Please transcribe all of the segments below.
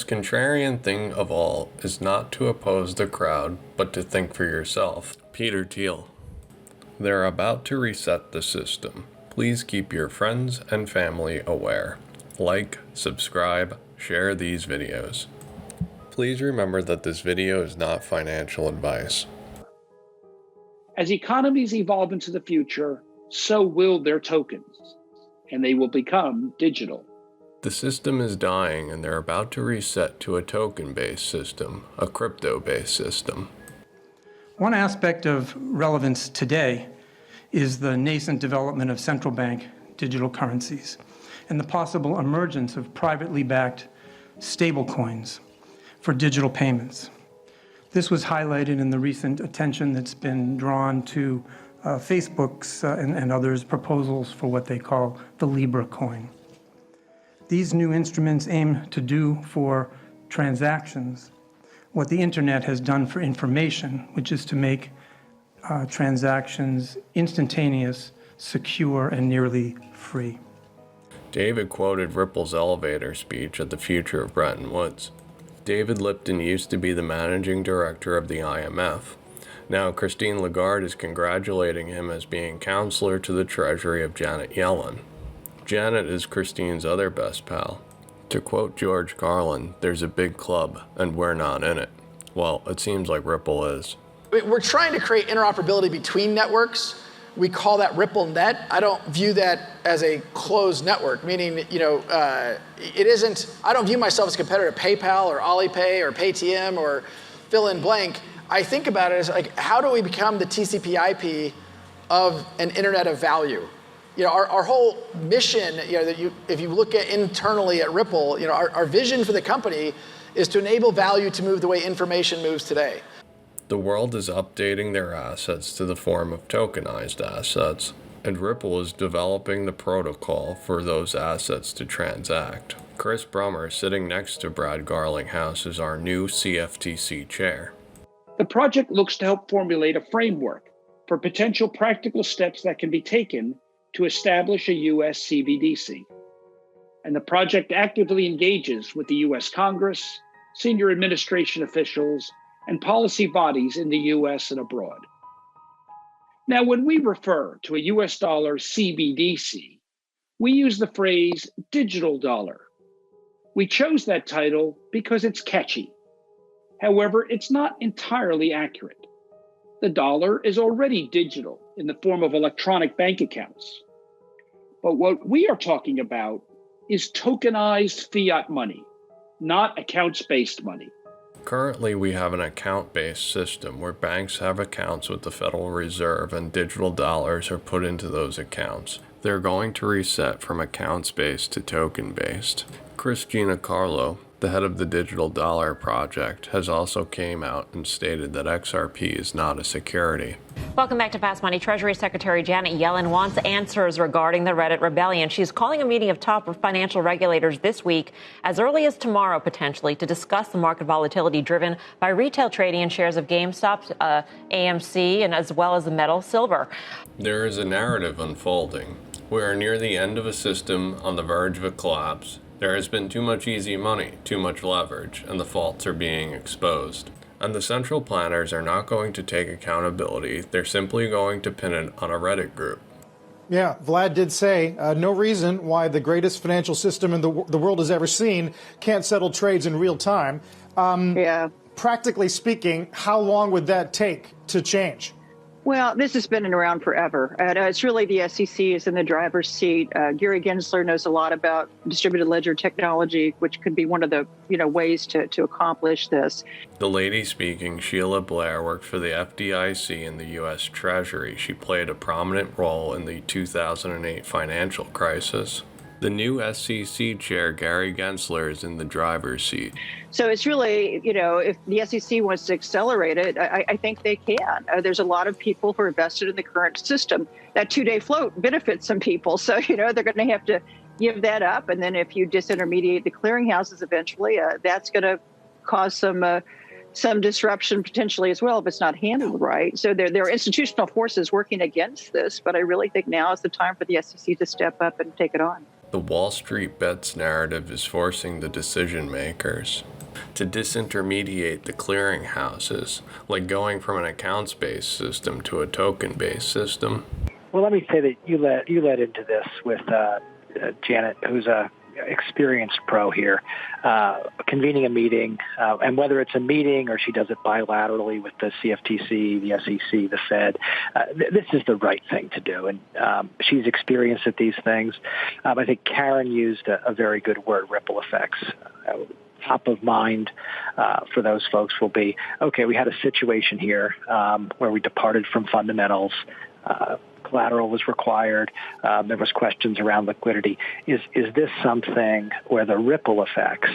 Contrarian thing of all is not to oppose the crowd, but to think for yourself. Peter Thiel. They're about to reset the system. Please keep your friends and family aware. Like, subscribe, share these videos. Please remember that this video is not financial advice. As economies evolve into the future, so will their tokens, and they will become digital. The system is dying, and they're about to reset to a token-based system, a crypto-based system. One aspect of relevance today is the nascent development of central bank digital currencies and the possible emergence of privately backed stablecoins for digital payments. This was highlighted in the recent attention that's been drawn to Facebook's and others' proposals for what they call the Libra coin. These new instruments aim to do for transactions what the internet has done for information, which is to make transactions instantaneous, secure, and nearly free. David quoted Ripple's elevator speech at the Future of Bretton Woods. David Lipton used to be the managing director of the IMF. Now Christine Lagarde is congratulating him as being counselor to the Treasury of Janet Yellen. Janet is Christine's other best pal. To quote George Carlin, there's a big club, and we're not in it. Well, it seems like Ripple is. We're trying to create interoperability between networks. We call that RippleNet. I don't view that as a closed network, meaning, it isn't, I don't view myself as a competitor to PayPal or Alipay or Paytm or fill in blank. I think about it as like, how do we become the TCP/IP of an internet of value? Our whole mission, if you look at internally at Ripple, our vision for the company is to enable value to move the way information moves today. The world is updating their assets to the form of tokenized assets, and Ripple is developing the protocol for those assets to transact. Chris Brummer, sitting next to Brad Garlinghouse, is our new CFTC chair. The project looks to help formulate a framework for potential practical steps that can be taken to establish a U.S. CBDC. And the project actively engages with the U.S. Congress, senior administration officials, and policy bodies in the U.S. and abroad. Now, when we refer to a U.S. dollar CBDC, we use the phrase digital dollar. We chose that title because it's catchy. However, it's not entirely accurate. The dollar is already digital in the form of electronic bank accounts. But what we are talking about is tokenized fiat money, not accounts-based money. Currently, we have an account-based system where banks have accounts with the Federal Reserve and digital dollars are put into those accounts. They're going to reset from accounts-based to token-based. Christina Carlo, the head of the Digital Dollar Project, has also came out and stated that XRP is not a security. Welcome back to Fast Money. Treasury Secretary Janet Yellen wants answers regarding the Reddit rebellion. She's calling a meeting of top financial regulators this week, as early as tomorrow, potentially, to discuss the market volatility driven by retail trading in shares of GameStop, AMC, and as well as the metal silver. There is a narrative unfolding. We are near the end of a system on the verge of a collapse. There has been too much easy money, too much leverage, and the faults are being exposed. And the central planners are not going to take accountability. They're simply going to pin it on a Reddit group. Yeah, Vlad did say no reason why the greatest financial system in the world has ever seen can't settle trades in real time. Practically speaking, how long would that take to change? Well, this has been around forever. It's really the SEC is in the driver's seat. Gary Gensler knows a lot about distributed ledger technology, which could be one of the ways to accomplish this. The lady speaking, Sheila Blair, worked for the FDIC in the U.S. Treasury. She played a prominent role in the 2008 financial crisis. The new SEC chair, Gary Gensler, is in the driver's seat. So it's really, if the SEC wants to accelerate it, I think they can. There's a lot of people who are vested in the current system. That two-day float benefits some people. So, they're going to have to give that up. And then if you disintermediate the clearinghouses eventually, that's going to cause some disruption potentially as well if it's not handled right. So there are institutional forces working against this, but I really think now is the time for the SEC to step up and take it on. The Wall Street bets narrative is forcing the decision makers to disintermediate the clearing houses, like going from an accounts-based system to a token-based system. Well, let me say that you led into this with Janet, who's a experienced pro here, convening a meeting, and whether it's a meeting or she does it bilaterally with the CFTC, the SEC, the Fed, this is the right thing to do. And she's experienced at these things. I think Karen used a very good word, ripple effects. Top of mind for those folks will be, okay, we had a situation here where we departed from fundamentals. Collateral was required. There was questions around liquidity. Is this something where the ripple effects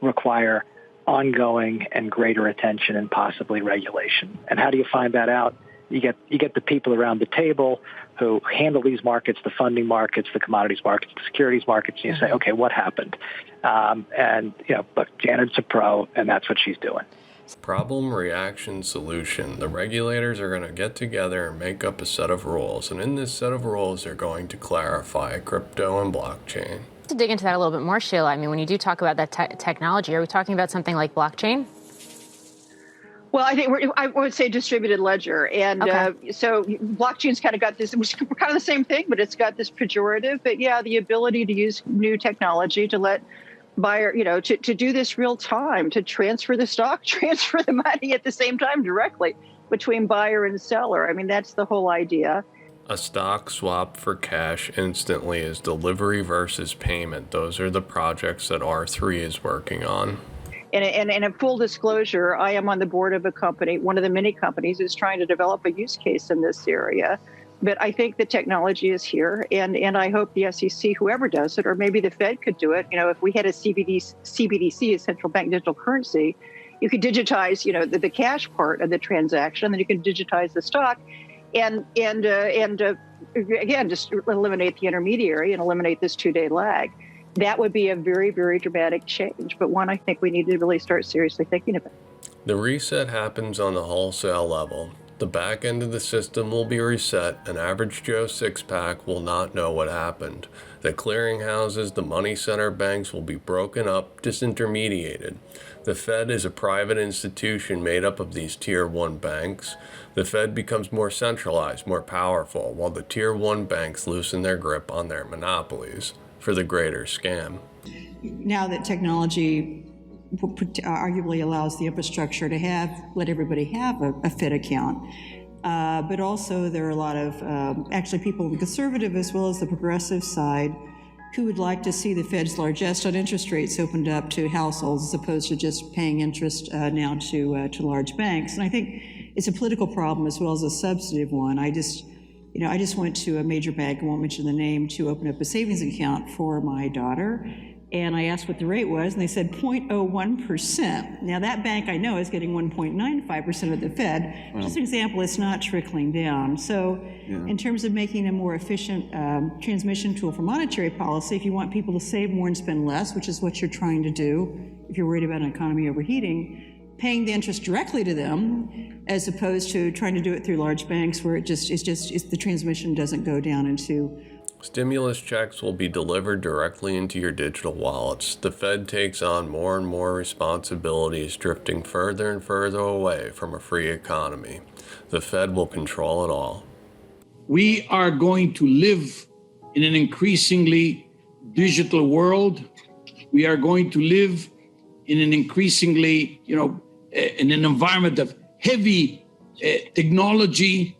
require ongoing and greater attention and possibly regulation? And how do you find that out? You get the people around the table who handle these markets, the funding markets, the commodities markets, the securities markets, and you say, okay, what happened? But Janet's a pro, and that's what she's doing. Problem, reaction, solution. The regulators are going to get together and make up a set of rules, and in this set of rules, they're going to clarify crypto and blockchain. To dig into that a little bit more, Sheila, I mean, when you do talk about that technology, are we talking about something like blockchain? Well, I would say distributed ledger. And so blockchain's kind of got this, which kind of the same thing, but it's got this pejorative. But yeah, the ability to use new technology to let buyer, to do this real time, to transfer the stock, transfer the money at the same time directly between buyer and seller. I mean, that's the whole idea. A stock swap for cash instantly is delivery versus payment. Those are the projects that R3 is working on. And in full disclosure, I am on the board of a company, one of the many companies is trying to develop a use case in this area. But I think the technology is here, and I hope the SEC, whoever does it, or maybe the Fed could do it. If we had a CBDC, a central bank digital currency, you could digitize, the cash part of the transaction, and then you can digitize the stock, and again, just eliminate the intermediary and eliminate this 2-day lag. That would be a very, very dramatic change, but one I think we need to really start seriously thinking about. The reset happens on the wholesale level. The back end of the system will be reset, and average Joe six-pack will not know what happened. The clearinghouses, the money center banks will be broken up, disintermediated. The Fed is a private institution made up of these Tier 1 banks. The Fed becomes more centralized, more powerful, while the Tier 1 banks loosen their grip on their monopolies for the greater scam. Now that technology arguably allows the infrastructure to let everybody have a Fed account, but also there are a lot of actually people on the conservative as well as the progressive side who would like to see the Fed's largesse on interest rates opened up to households as opposed to just paying interest now to large banks. And I think it's a political problem as well as a substantive one. I just went to a major bank, I won't mention the name, to open up a savings account for my daughter. And I asked what the rate was, and they said 0.01%. Now, that bank I know is getting 1.95% of the Fed. Just an example, it's not trickling down. So in terms of making a more efficient transmission tool for monetary policy, if you want people to save more and spend less, which is what you're trying to do if you're worried about an economy overheating, paying the interest directly to them as opposed to trying to do it through large banks where the transmission doesn't go down into. Stimulus checks will be delivered directly into your digital wallets. The Fed takes on more and more responsibilities, drifting further and further away from a free economy. The Fed will control it all. We are going to live in an increasingly digital world. We are going to live in an increasingly, in an environment of heavy technology,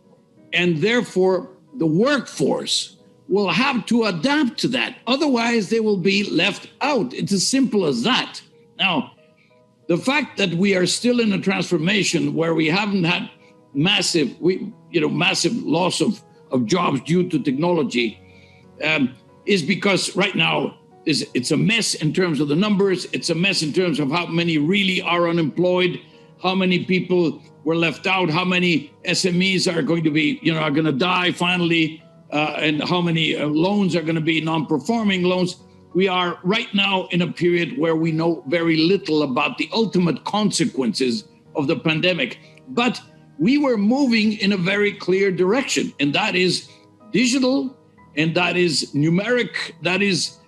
and therefore the workforce will have to adapt to that. Otherwise, they will be left out. It's as simple as that. Now, the fact that we are still in a transformation where we haven't had massive loss of jobs due to technology is because right now it's a mess in terms of the numbers. It's a mess in terms of how many really are unemployed, how many people were left out, how many SMEs are going to be, are going to die finally, and how many loans are going to be non-performing loans. We are right now in a period where we know very little about the ultimate consequences of the pandemic. But we were moving in a very clear direction, and that is digital and that is numeric, that is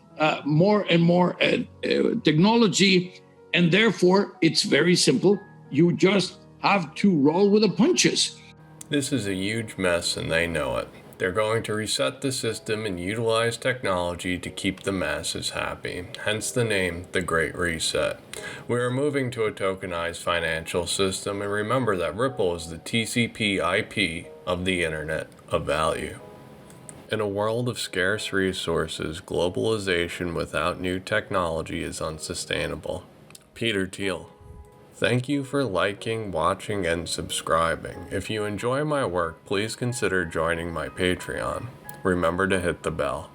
more and more technology, and therefore it's very simple. You just have to roll with the punches. This is a huge mess and they know it. They're going to reset the system and utilize technology to keep the masses happy, hence the name, The Great Reset. We are moving to a tokenized financial system, and remember that Ripple is the TCP IP of the Internet of Value. In a world of scarce resources, globalization without new technology is unsustainable. Peter Thiel. Thank you for liking, watching, and subscribing. If you enjoy my work, please consider joining my Patreon. Remember to hit the bell.